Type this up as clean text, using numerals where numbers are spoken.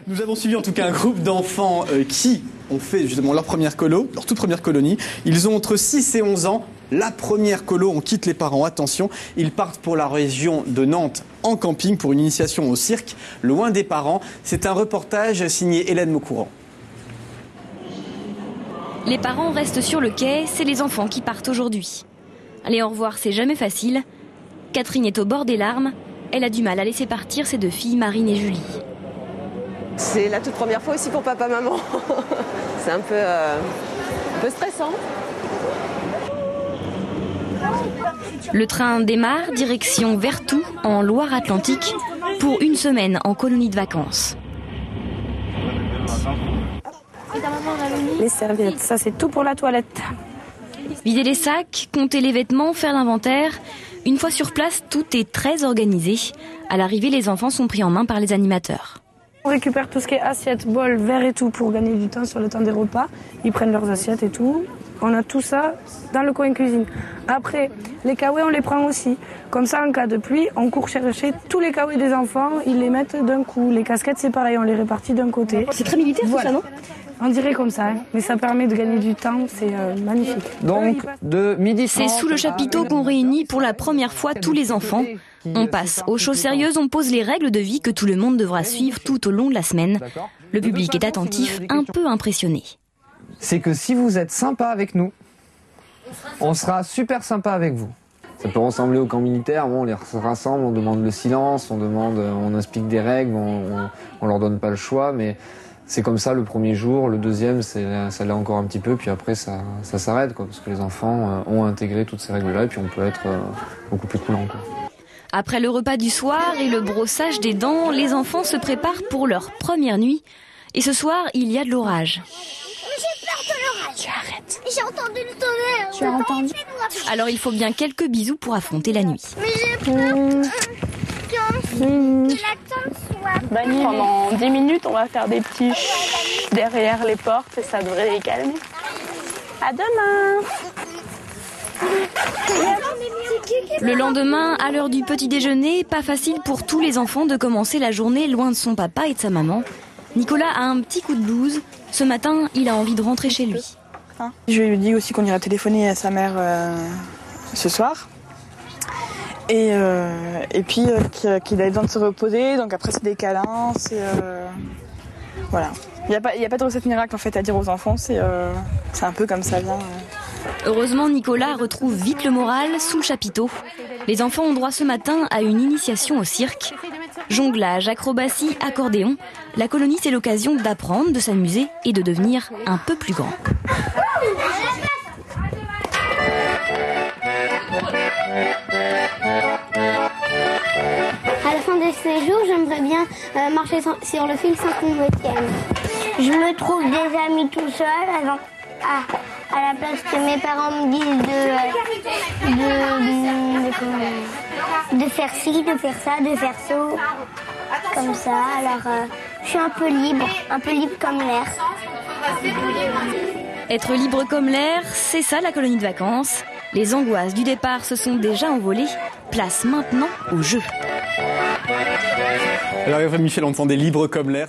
Nous avons suivi en tout cas un groupe d'enfants qui ont fait justement leur première colo, leur toute première colonie. Ils ont entre 6 et 11 ans. La première colo, on quitte les parents, attention. Ils partent pour la région de Nantes en camping pour une initiation au cirque, loin des parents. C'est un reportage signé Hélène Maucourant. Les parents restent sur le quai, c'est les enfants qui partent aujourd'hui. Aller au revoir, c'est jamais facile. Catherine est au bord des larmes. Elle a du mal à laisser partir ses deux filles, Marine et Julie. C'est la toute première fois aussi pour papa-maman. C'est un peu stressant. Le train démarre, direction Vertou, en Loire-Atlantique, pour une semaine en colonie de vacances. Les serviettes, ça c'est tout pour la toilette. Vider les sacs, compter les vêtements, faire l'inventaire. Une fois sur place, tout est très organisé. À l'arrivée, les enfants sont pris en main par les animateurs. On récupère tout ce qui est assiettes, bols, verres et tout pour gagner du temps sur le temps des repas. Ils prennent leurs assiettes et tout. On a tout ça dans le coin cuisine. Après, les kawaii, on les prend aussi. Comme ça, en cas de pluie, on court chercher tous les kawaii des enfants, ils les mettent d'un coup. Les casquettes, c'est pareil, on les répartit d'un côté. C'est très militaire tout ça, non ? On dirait comme ça, mais ça permet de gagner du temps, c'est magnifique. Donc, de midi. C'est sous le chapiteau qu'on réunit pour la première fois tous les enfants. On passe aux choses sérieuses, on pose les règles de vie que tout le monde devra suivre tout au long de la semaine. Le public est attentif, un peu impressionné. C'est que si vous êtes sympa avec nous, on sera super sympa avec vous. Ça peut ressembler au camp militaire, bon, on les rassemble, on demande le silence, on explique des règles, on leur donne pas le choix, mais c'est comme ça le premier jour, le deuxième ça l'est encore un petit peu, puis après ça s'arrête, quoi, parce que les enfants ont intégré toutes ces règles-là, et puis on peut être beaucoup plus coulant, quoi. Après le repas du soir et le brossage des dents, les enfants se préparent pour leur première nuit. Et ce soir, il y a de l'orage. J'ai peur de l'orage. Tu arrêtes. J'ai entendu le tonnerre. Tu as entendu ? Alors il faut bien quelques bisous pour affronter la nuit. Mais j'ai peur que la tente soit... Pendant 10 minutes, on va faire des petits chut derrière les portes et ça devrait les calmer. À demain. Le lendemain, à l'heure du petit déjeuner, pas facile pour tous les enfants de commencer la journée loin de son papa et de sa maman. Nicolas a un petit coup de blues. Ce matin, il a envie de rentrer chez lui. Je lui ai dit aussi qu'on ira téléphoner à sa mère ce soir. Et puis qu'il a besoin de se reposer. Donc après, c'est des câlins. Voilà. Il n'y a pas de recette miracle en fait à dire aux enfants. C'est un peu comme ça vient. Heureusement, Nicolas retrouve vite le moral sous le chapiteau. Les enfants ont droit ce matin à une initiation au cirque. Jonglage, acrobatie, accordéon. La colonie, c'est l'occasion d'apprendre, de s'amuser et de devenir un peu plus grand. À la fin de ce séjour, j'aimerais bien marcher sur le fil sans qu'on me tienne. Je me trouve des amis tout seul à la place que mes parents me disent de faire ci, de faire ça, de faire ça, comme ça. Alors, je suis un peu libre comme l'air. Être libre comme l'air, c'est ça la colonie de vacances. Les angoisses du départ se sont déjà envolées. Place maintenant au jeu. Alors Michel, on entendait libre comme l'air.